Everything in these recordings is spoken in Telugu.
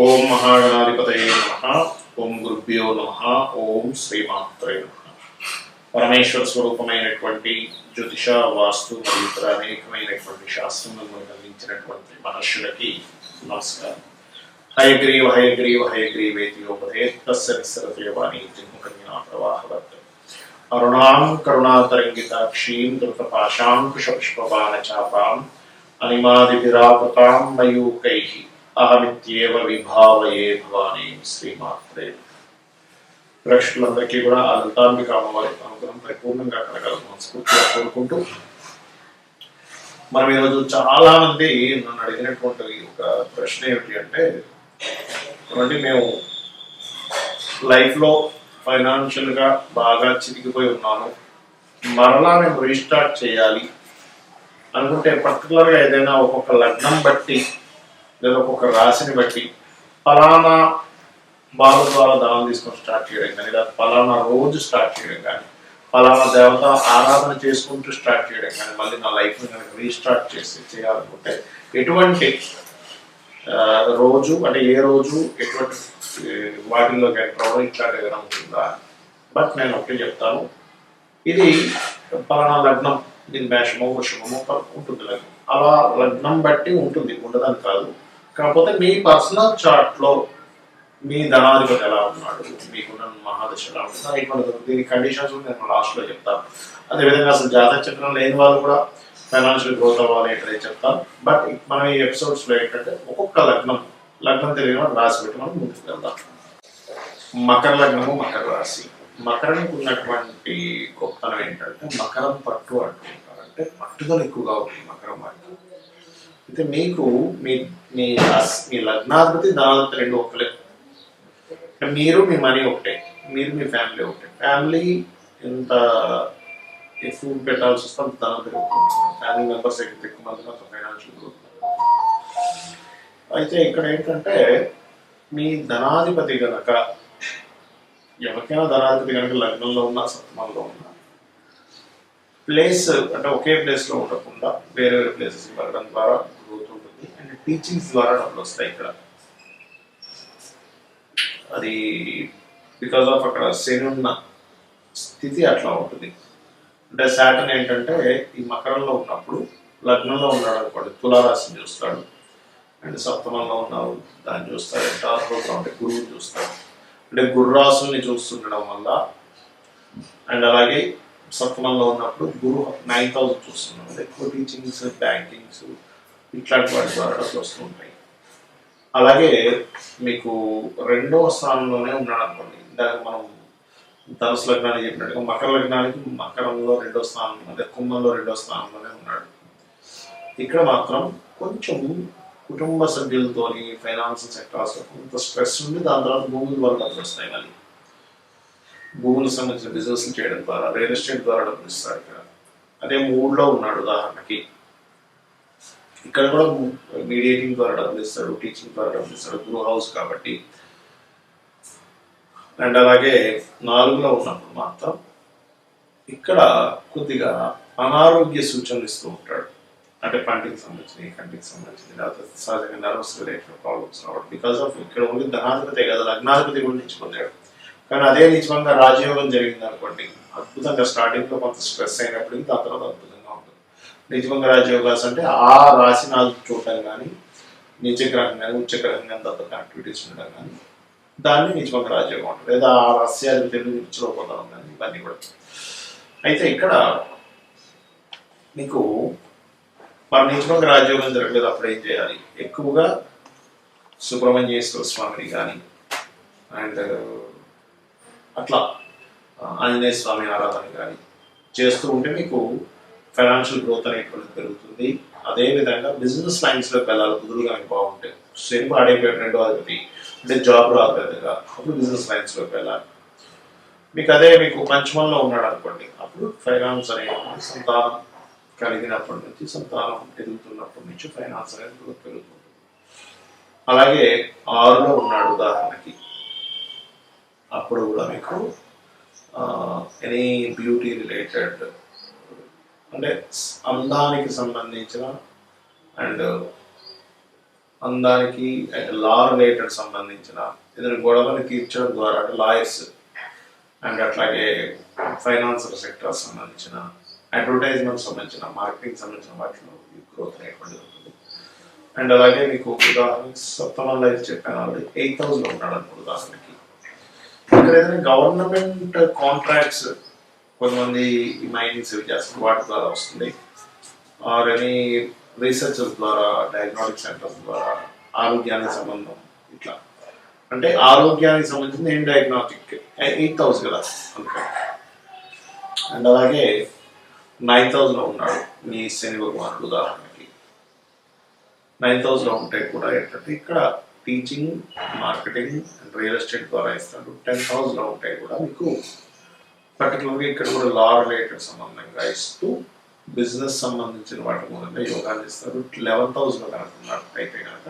ఓం మహాగణాధిపతయే నమః. ఓం గురుభ్యో నమః. ఓం శ్రీమాత్రే నమః. పరమేశ్వర స్వరూపమైనటువంటి జ్యోతిష, వాస్తు మరియు ఇతర అనేకమైనటువంటి శాస్త్రములను మనకు అందించినటువంటి మహర్షులకి నమస్కారం. హయగ్రీవ హయగ్రీవ హయగ్రీవేతియోపదే తస్య నిస్సరతయవాణి జిహ్మకన్యా ప్రవాహవత్ అరుణాం కరుణాతరంగితాక్షీం ధృతపాశాంకుశపుష్పబాణచాపాం అనిమాదిభిరావృతాం మయూకైః అహమిత్యేవ విభావయే భవానీ. శ్రీమాత్రే. ప్రేక్షకులందరికీ కూడా ఆ లలితాంబిక అమ్మవారి అనుగ్రహం పరిపూర్ణంగా కలగాలని మనస్ఫూర్తిగా కోరుకుంటూ, మనం ఈరోజు చాలా మంది నన్ను అడిగినటువంటి ఒక ప్రశ్న ఏమిటి అంటే, మేము లైఫ్లో ఫైనాన్షియల్గా బాగా చితికిపోయి ఉన్నాను, మరలా మేము రీస్టార్ట్ చేయాలి అనుకుంటే పర్టికులర్గా ఏదైనా ఒక్కొక్క లగ్నం బట్టి లేదా ఒక్కొక్క రాశిని బట్టి ఫలానా బాల ద్వారా దానం తీసుకొని స్టార్ట్ చేయడం కానీ, లేదా ఫలానా రోజు స్టార్ట్ చేయడం కానీ, ఫలానా దేవత ఆరాధన చేసుకుంటూ స్టార్ట్ చేయడం కానీ, మళ్ళీ నా లైఫ్ని కనుక రీస్టార్ట్ చేయాలనుకుంటే ఎటువంటి రోజు అంటే ఏ రోజు ఎటువంటి వాటిల్లోకి ఎంటర్ అవ్వడం ఇట్లాంటి ఏదైనా ఉంటుందా? బట్ నేను ఒకటి చెప్తాను, ఇది ఫలానా లగ్నం, దీని మేషమో వృషభమో ఉంటుంది లగ్నం, అలా లగ్నం బట్టి ఉంటుంది, ఉండదని కాదు. కాకపోతే మీ పర్సనల్ చార్ట్లో మీ ధనాధిపతి ఎలా ఉన్నాడు, మీకున్న మహాదశ ఎలా ఉంటుంది, ఇటువంటి దీని కండిషన్స్ నేను లాస్ట్లో చెప్తాను. అదేవిధంగా అసలు జాతక చక్రం లేని వాళ్ళు కూడా ఫైనాన్షియల్ గ్రోత్ అవ్వాలి ఏంటనే చెప్తాను. బట్ మనం ఈ ఎపిసోడ్స్లో ఏంటంటే ఒక్కొక్క లగ్నం తెలియని వాళ్ళు రాసి పెట్టి మనం ముందుకు వెళ్దాం. మకర లగ్నము, మకర రాశి. మకరానికి ఉన్నటువంటి గొప్పతనం ఏంటంటే మకరం పట్టు అంటుంటారు, అంటే పట్టుదల ఎక్కువగా ఉంటుంది మకరం వారికి. అయితే మీకు మీ లగ్నాధిపతి ధనాధిపతి రెండు ఒకలే, మీరు మీ మనీ ఒకటే, మీరు మీ ఫ్యామిలీ ఒకటే. ఫ్యామిలీ ఎంత ఎక్కువ పెట్టాల్సి వస్తే అంత ధనం పెరుగుతుంది, ఫ్యామిలీ మెంబర్స్ ఎక్కువ మంది అంత ఫైనాన్షియల్ గ్రోత్. అయితే ఇక్కడ ఏంటంటే మీ ధనాధిపతి గనక, ఎవరికైనా ధనాధిపతి కనుక లగ్నంలో ఉన్నా సప్తమంలో ఉన్నా, ప్లేస్ అంటే ఒకే ప్లేస్లో ఉండకుండా వేరే వేరే ప్లేసెస్ వెళ్ళడం ద్వారా గ్రోత్ ఉంటుంది. అండ్ టీచింగ్స్ ద్వారా డబ్బులు వస్తాయి ఇక్కడ. అది బికాస్ ఆఫ్ అక్కడ శని ఉన్న స్థితి అట్లా ఉంటుంది. అంటే సాటర్న్ ఏంటంటే ఈ మకరంలో ఉన్నప్పుడు లగ్నంలో ఉన్నాడు అనుకోండి, తులారాశిని చూస్తాడు, అండ్ సప్తమంలో ఉన్నాడు దాన్ని చూస్తాడు, టార్లో అంటే గురువుని చూస్తాడు. అంటే గురురాశుల్ని చూస్తుండడం వల్ల, అండ్ అలాగే సప్తమంలో ఉన్నప్పుడు గురు 9,000 చూస్తున్నాం, ఎక్కువ టీచింగ్స్, బ్యాంకింగ్స్ ఇట్లాంటి వాటి ద్వారా డబ్బులు వస్తూ ఉంటాయి. అలాగే మీకు రెండవ స్థానంలోనే ఉన్నాడు అనుకోండి, దానికి మనం ధనుసు లగ్నానికి చెప్పినట్టుగా మకర లగ్నానికి మకరంలో రెండో స్థానం, అదే కుంభంలో రెండో స్థానంలోనే ఉన్నాడు. ఇక్కడ మాత్రం కొంచెం కుటుంబ సభ్యులతోని ఫైనాన్స్ సెక్టార్స్లో కొంత స్ట్రెస్ ఉంది. దాని తర్వాత భూముల ద్వారా డబ్బులు వస్తాయి. మళ్ళీ భూములకు సంబంధించిన బిజినెస్ చేయడం ద్వారా, రియల్ ఎస్టేట్ ద్వారా డబ్బులు ఇస్తాడు ఇక్కడ. అదే మూడులో ఉన్నాడు ఉదాహరణకి, ఇక్కడ కూడా మీడియేటింగ్ ద్వారా డబ్బులు ఇస్తాడు, టీచింగ్ ద్వారా డబ్బులు ఇస్తాడు, గురు హౌస్ కాబట్టి. అండ్ అలాగే 4లో ఉన్నప్పుడు మాత్రం ఇక్కడ కొద్దిగా అనారోగ్య సూచనలు ఇస్తూ ఉంటాడు. అంటే పంటికి సంబంధించినవి, కంటికి సంబంధించినవి, లేకపోతే సహజంగా నర్వస్ రిలేటెడ్ ప్రాబ్లమ్స్ రావడం. బికాస్ ఆఫ్ ఇక్కడ ఉంది ధనాధిపతి కదా, లగ్నాధిపతి కూడా నిలిచి పొందాడు. కానీ అదే నిజంగా రాజయోగం జరిగింది అనుకోండి, అద్భుతంగా స్టార్టింగ్లో కొంత స్ట్రెస్ అయినప్పటికీ దాని తర్వాత అద్భుతంగా ఉంటుంది. నిజంగా రాజయోగాస్ అంటే ఆ రాశి నాలుగు చూడటం కానీ, నీచగ్రహం కానీ, ఉచ్చగ్రహం కానీ, దాంతో యాక్టివిటీస్ ఉండడం కానీ, దాన్ని నిజంగా రాజయోగం ఉంటుంది. లేదా ఆ రహస్యాలు తెలుగు నిలిచిలో పొందడం కానీ, ఇవన్నీ కూడా. అయితే ఇక్కడ మీకు మన నిజంగా రాజయోగం జరగలేదు, అప్పుడు ఏం చేయాలి? ఎక్కువగా సుబ్రహ్మణ్యేశ్వర స్వామిని కానీ, అండ్ అట్లా ఆంజనేయ స్వామి ఆరాధన కానీ చేస్తూ ఉంటే మీకు ఫైనాన్షియల్ గ్రోత్ అనేటువంటిది పెరుగుతుంది. అదేవిధంగా బిజినెస్ లైన్స్లోకి వెళ్ళాలి, కుదురుగా మీకు బాగుంటాయి. శని పాడైపోయాడు రెండో అధిపతి, అంటే జాబ్ రాదు పెద్దగా, అప్పుడు బిజినెస్ లైన్స్లోకి వెళ్ళాలి. మీకు అదే మీకు పంచమంలో ఉన్నాడు అనుకోండి, అప్పుడు ఫైనాన్స్ అనేటువంటి సంతానం కలిగినప్పటి నుంచి, సంతానం ఎదుగుతున్నప్పటి నుంచి ఫైనాన్స్ అనేది గ్రోత్ పెరుగుతుంది. అలాగే 6లో ఉన్నాడు ఉదాహరణకి, అప్పుడు కూడా మీకు ఎనీ బ్యూటీ రిలేటెడ్ అంటే అందానికి సంబంధించిన అండ్ అందానికి లా రిలేటెడ్ సంబంధించిన ఏదైనా గొడవని తీర్చడం ద్వారా లాయర్స్ అండ్ అట్లాగే ఫైనాన్షియల్ సెక్టర్ సంబంధించిన అడ్వర్టైజ్మెంట్ సంబంధించిన మార్కెటింగ్ సంబంధించిన వాటిలో గ్రోత్ అనేటువంటిది ఉంటుంది. అండ్ అలాగే మీకు ఉదాహరణకి సప్తమంలో అయితే చెప్పాను ఆల్రెడీ 8,000 ఉన్నాడు అనుకో ఉదాహరణకి. ఇక్కడ ఏదైనా గవర్నమెంట్ కాంట్రాక్ట్స్ కొంతమంది మైనింగ్స్ చేస్తారు వాటి ద్వారా వస్తుంది, ఆర్ ఎనీ రీసెర్చర్స్ ద్వారా, డయాగ్నోస్టిక్ సెంటర్స్ ద్వారా, ఆరోగ్యానికి సంబంధం ఇట్లా అంటే ఆరోగ్యానికి సంబంధించిన ఏం డయాగ్నోస్టిక్ 8,000 కదా అందుకే. అండ్ అలాగే 9,000 ఉన్నాడు మీ శని భగవానుడు ఉదాహరణకి. 9,000 ఉంటే కూడా ఏంటంటే ఇక్కడ teaching, marketing and real estate ద్వారా ఇస్తాడు. 10,000 ఉంటే కూడా మీకు పర్టికులర్గా ఇక్కడ కూడా లా రిలేటెడ్ సంబంధంగా ఇస్తూ బిజినెస్ సంబంధించిన వాటి మూలంగా యోగాలు ఇస్తారు. 11,000 కనుక ఉన్నట్టు అయితే కనుక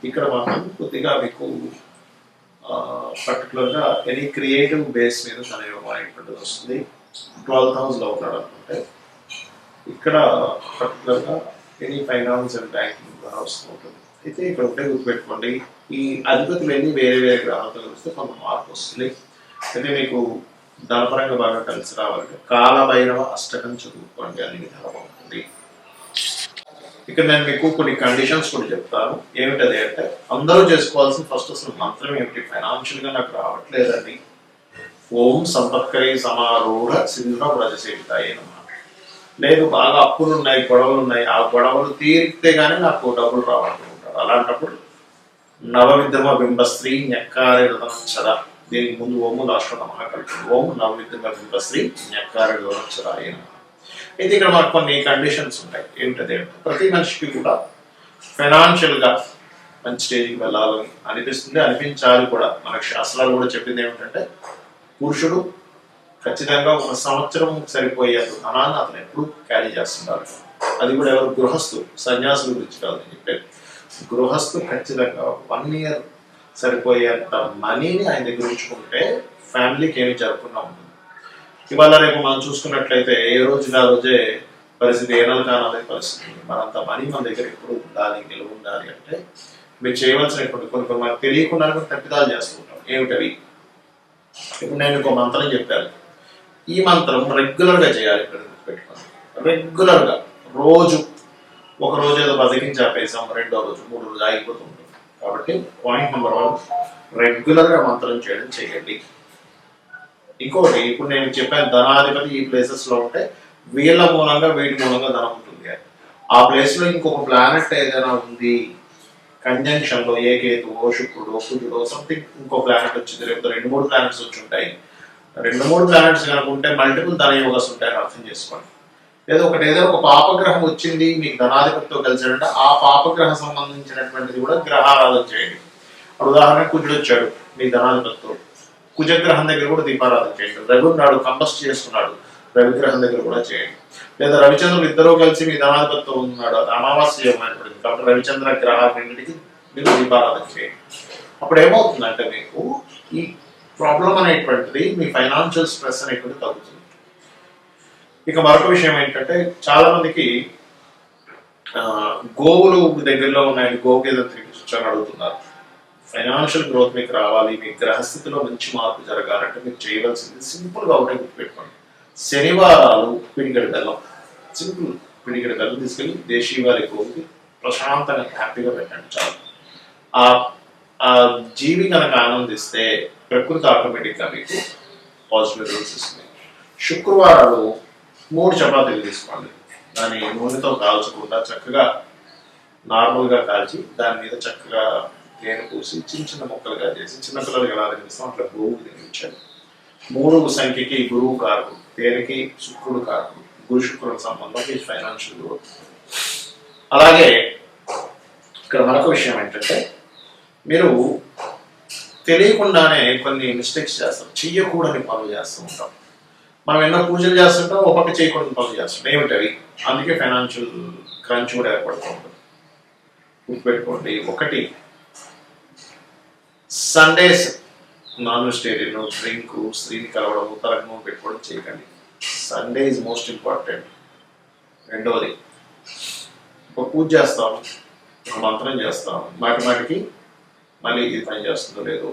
ఇక్కడ మాత్రం కొద్దిగా మీకు పర్టికులర్గా ఎనీ క్రియేటివ్ బేస్ మీద తన యోగం అనేటువంటిది వస్తుంది. 12,000 ఉన్నాడు అనుకుంటే ఇక్కడ పర్టికులర్గా ఎనీ ఫైనాన్స్ అండ్ బ్యాంకింగ్ ద్వారా వస్తూ ఉంటుంది. అయితే ఇక్కడ ఒకటే గుర్తుపెట్టుకోండి, ఈ అధిపతులు వెళ్ళి వేరే వేరే గ్రహాలతో కలిస్తే కొంత మార్పు వస్తుంది. అయితే మీకు ధనపరంగా బాగా కలిసి రావాలంటే కాలభైరవ అష్టకం చదువుకోండి, అన్ని విధాలు బాగుంటుంది. ఇక్కడ నేను మీకు కొన్ని కండిషన్స్ కూడా చెప్తాను. ఏమిటది అంటే అందరూ చేసుకోవాల్సిన ఫస్ట్ అసలు మంత్రం ఏమిటి, ఫైనాన్షియల్గా నాకు రావట్లేదండి, ఓం సంపత్కరి సమారూఢ సింధుర వ్రజసేవితాయి అన్నమాట. లేదు బాగా అప్పులు ఉన్నాయి, గొడవలు ఉన్నాయి, ఆ గొడవలు తీరితే గానీ నాకు డబ్బులు రావాలనుకుంటారు. అలాంటప్పుడు నవవిద్రమ బింబశ్రీ నెక్కారి రథనచ్చర, దీనికి ముందు ఓము లాస్ట్ నమః కలిపి ఓం నవవిద్రమ బింబశ్రీ నెక్కారి రథనచ్చరాయ. అయితే ఇక్కడ మాకు కొన్ని కండిషన్స్ ఉంటాయి. ఏమిటది అంటే ప్రతి మనిషికి కూడా ఫైనాన్షియల్గా మంచి స్టేజ్కి వెళ్ళాలని అనిపిస్తుంది, అనిపించాలి కూడా. మనకు శాస్త్రాలు కూడా చెప్పింది ఏమిటంటే పురుషుడు ఖచ్చితంగా 1 సంవత్సరం సరిపోయేంత ధనాన్ని అతను ఎప్పుడు క్యారీ చేస్తున్నారు. అది కూడా ఎవరు, గృహస్థు, సన్యాసుల గురించి కాదు నేను చెప్పేది. గృహస్థు ఖచ్చితంగా 1 ఇయర్ సరిపోయేంత మనీని ఆయన దగ్గర ఉంచుకుంటే ఫ్యామిలీకి ఏమి జరగకుండా ఉంటుంది. ఇవాళ రేపు మనం చూసుకున్నట్లయితే ఏ రోజుకి ఆ రోజే పరిస్థితి, ఏ నెల కానాలనే పరిస్థితి. మనంత మనీ మన దగ్గర ఎప్పుడు ఉండాలి, నిలువ ఉండాలి అంటే మీరు చేయవలసినటువంటి కొన్ని మనకు తెలియకుండా తప్పిదాలు చేస్తుంటాం. ఏమిటవి? ఇప్పుడు నేను ఇంకో మంత్రం చెప్పాను, ఈ మంత్రం రెగ్యులర్గా చేయాలి. ఇక్కడ పెట్టుకోండి, రెగ్యులర్గా రోజు, ఒక రోజు ఏదో బతికించి ఆపేసాం, 2వ రోజు 3వ రోజు ఆగిపోతూ ఉంటుంది. కాబట్టి పాయింట్ నెంబర్ 1 రెగ్యులర్గా మంత్రం చేయడం చేయండి. ఇంకోటి, ఇప్పుడు నేను చెప్పాను ధనాధిపతి ఈ ప్లేసెస్ లో ఉంటే వీళ్ళ మూలంగా వీటి మూలంగా ధనం ఉంటుంది. ఆ ప్లేస్ లో ఇంకొక ప్లానెట్ ఏదైనా ఉంది కంజంక్షన్ లో, ఏ కేతువో శుక్రుడో కుజుడో సంథింగ్ ఇంకో ప్లానెట్ వచ్చింది, లేకపోతే 2-3 ప్లానెట్స్ వచ్చి ఉంటాయి. 2-3 ప్లానెట్స్ కనుక ఉంటే మల్టిపుల్ ధన యోగాస్ ఉంటాయని అర్థం చేసుకోండి. లేదా ఏదైనా ఒక పాపగ్రహం వచ్చింది మీకు ధనాధిపతితో కలిసాడంటే ఆ పాపగ్రహం సంబంధించినటువంటిది కూడా గ్రహారాధన చేయండి. ఉదాహరణకు కుజుడు వచ్చాడు మీ ధనాధిపతితో, కుజగ్రహం దగ్గర కూడా దీపారాధన చేయండి. రవి నాడు కంబస్ట్ చేసుకున్నాడు, రవిగ్రహం దగ్గర కూడా చేయండి. లేదా రవిచంద్రులు ఇద్దరూ కలిసి మీ ధనాధిపతితో ఉన్నాడు, అది అమావాస్య యోగం ఏర్పడింది కాబట్టి రవిచంద్ర గ్రహాలన్నింటికి మీరు దీపారాధన చేయండి. అప్పుడు ఏమవుతుందంటే మీకు ఈ ప్రాబ్లం అనేటువంటిది, మీ ఫైనాన్షియల్ స్ట్రెస్ అనేటువంటిది తగ్గుతుంది. ఇక మరొక విషయం ఏంటంటే చాలా మందికి గోవులు దగ్గరలో ఉన్నాయి, గోవుకేదో తిరిగి అడుగుతున్నారు. ఫైనాన్షియల్ గ్రోత్ మీకు రావాలి, మీ గ్రహస్థితిలో మంచి మార్పు జరగాలంటే మీరు చేయవలసింది సింపుల్గా ఒకటే గుర్తుపెట్టుకోండి. శనివారాలు పిడిగడి బెల్లం, సింపుల్ పిడిగడి బెల్లం తీసుకెళ్ళి దేశీవారి గోవుకి ప్రశాంతంగా హ్యాపీగా పెట్టండి చాలు. ఆ జీవి కనుక ఆనందిస్తే ప్రకృతి ఆటోమేటిక్గా మీకు పాజిటివ్ రిజల్ట్స్ ఇస్తుంది. శుక్రవారాలు 3 చపాతీలు తీసుకోండి, దాన్ని నూనెతో కాల్చకుండా చక్కగా నార్మల్గా కాల్చి దాని మీద చక్కగా తేనె పూసి చిన్న చిన్న ముక్కలుగా చేసి చిన్నపిల్లలకి ఎలా తినిపిస్తాం అట్లా గోవుకి తినిపించాలి. 3 సంఖ్యకి గురువు కారకుడు, తేనెకి శుక్రుడు కారకుడు, గురు శుక్రుడు సంబంధం ఈ ఫైనాన్షియల్ గ్రోత్. అలాగే ఇక్కడ మరొక విషయం ఏంటంటే మీరు తెలియకుండానే కొన్ని మిస్టేక్స్ చేస్తాం, చెయ్యకూడని పనులు చేస్తూ ఉంటాం. మనం ఎన్నో పూజలు చేస్తుంటాం, ఒక పక్క చేయకూడని పనులు చేస్తుంటాం. ఏమిటవి? అందుకే ఫైనాన్షియల్ క్రంచ్ కూడా ఏర్పడుతూ ఉంటుంది. గుర్తుపెట్టుకోండి, 1 సండేస్ నాన్ వెజిటేరియన్, డ్రింక్, స్త్రీని కలవడం, తలగ్నం పెట్టుకోవడం చేయకండి. Sunday is most important. 2వది, ఒక పూజ చేస్తాము, ఒక మంత్రం చేస్తాం, మాటి మాటికి మళ్ళీ ఇది పని చేస్తుందో లేదో,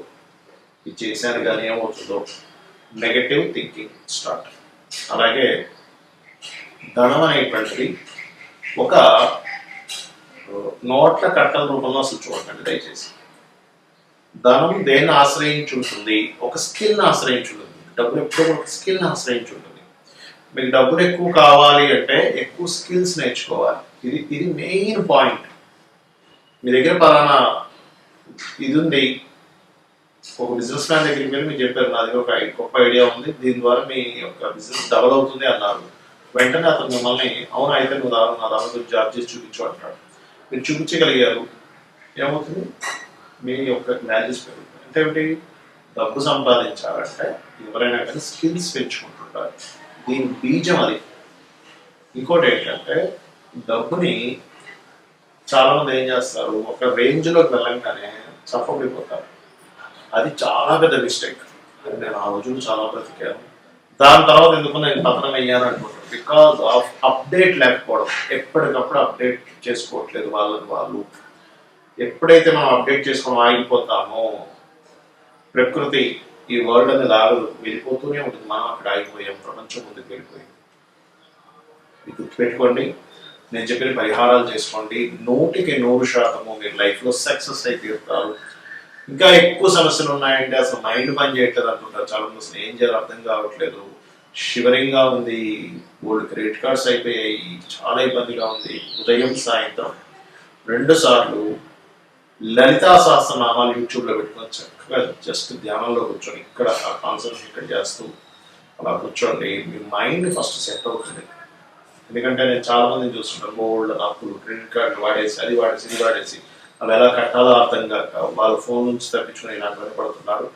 ఇది చేశాను కానీ ఏమవుతుందో, నెగటివ్ థింకింగ్ స్టార్ట్. అలాగే ధనం అనేటువంటిది ఒక నోట్ల కట్టల రూపంలో అసలు చూడకండి దయచేసి. ధనం దేన్ని ఆశ్రయించి ఉంటుంది? ఒక స్కిల్ని ఆశ్రయించి ఉంటుంది. డబ్బులు ఎప్పుడూ ఒక స్కిల్ని ఆశ్రయించి ఉంటుంది. మీకు డబ్బులు ఎక్కువ కావాలి అంటే ఎక్కువ స్కిల్స్ నేర్చుకోవాలి. ఇది మెయిన్ పాయింట్. మీ దగ్గర పలానా ఇది ఉంది, ఒక బిజినెస్ మ్యాన్ దగ్గరికి వెళ్ళి మీరు చెప్పారు నా దగ్గర ఒక గొప్ప ఐడియా ఉంది, దీని ద్వారా మీ యొక్క బిజినెస్ డబల్ అవుతుంది అన్నారు. వెంటనే అతను మిమ్మల్ని అవును అయితే నువ్వు నా దాని జాబ్ చేసి చూపించు అంటాడు. మీరు చూపించగలిగారు, ఏమవుతుంది? మీ యొక్క వాల్యూస్ పెరుగుతాయి. అంటే ఏమిటి? డబ్బు సంపాదించాలంటే ఎవరైనా కానీ స్కిల్స్ పెంచుకుంటుంటారు. దీని బీజం అది. ఇంకోటి ఏంటంటే డబ్బుని చాలా మంది ఏం చేస్తారు, ఒక రేంజ్లోకి వెళ్ళంగానే చప్పబడిపోతారు. అది చాలా పెద్ద మిస్టేక్. అది నేను ఆ రోజులు చాలా బ్రతికాను. దాని తర్వాత ఎందుకు నేను పతనం అయ్యాను అనుకుంటాను. బికాస్ ఆఫ్ అప్డేట్ లేకపోవడం. ఎప్పటికప్పుడు అప్డేట్ చేసుకోవట్లేదు వాళ్ళని వాళ్ళు. ఎప్పుడైతే మనం అప్డేట్ చేసుకొని ఆగిపోతామో ప్రకృతి ఈ వరల్డ్ అనేది ఆగదు, వెళ్ళిపోతూనే ఉంటుంది. మనం అక్కడ ఆగిపోయాం, ప్రపంచం ముందుకు వెళ్ళిపోయింది. ఇది గుర్తుపెట్టుకోండి. నేను చెప్పిన పరిహారాలు చేసుకోండి, 100% మీరు లైఫ్లో సక్సెస్ అయితే తీరుతారు. ఇంకా ఎక్కువ సమస్యలు ఉన్నాయంటే అసలు మైండ్ పని చేయట్లేదు అంటుంటారు చాలా మంది. అసలు ఏం చేయాలో అర్థం కావట్లేదు, షివరింగ్గా ఉంది, ఓల్డ్ క్రెడిట్ కార్డ్స్ అయిపోయాయి, చాలా ఇబ్బందిగా ఉంది. ఉదయం సాయంత్రం 2 సార్లు లలితా సహస్రనామాలు యూట్యూబ్లో పెట్టుకొని చక్కగా జస్ట్ ధ్యానంలో కూర్చొని ఇక్కడ ఆ కాన్సన్ట్రేషన్ ఇక్కడ చేస్తూ అలా కూర్చోండి. మీ మైండ్ ఫస్ట్ సెట్ అవుతుంది. ఎందుకంటే నేను చాలా మందిని చూస్తుంటాను, గోల్డ్ అప్పులు, క్రెడిట్ కార్డు వాడేసి అది వాడేసి ఇది వాడేసి అవి ఎలా కట్టాలో అర్థం కాక వాళ్ళ ఫోన్ నుంచి తప్పించుకుని ఇలాంటి పడిపోతున్నారు.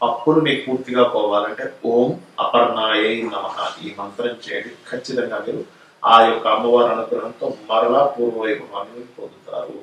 అప్పులు మీకు పూర్తిగా పోవాలంటే ఓం అపర్ణాయై నమః ఈ మంత్రం చేయండి. ఖచ్చితంగా మీరు ఆ యొక్క అమ్మవారి అనుగ్రహంతో మరలా పూర్వవైభవాన్ని పొందుతారు.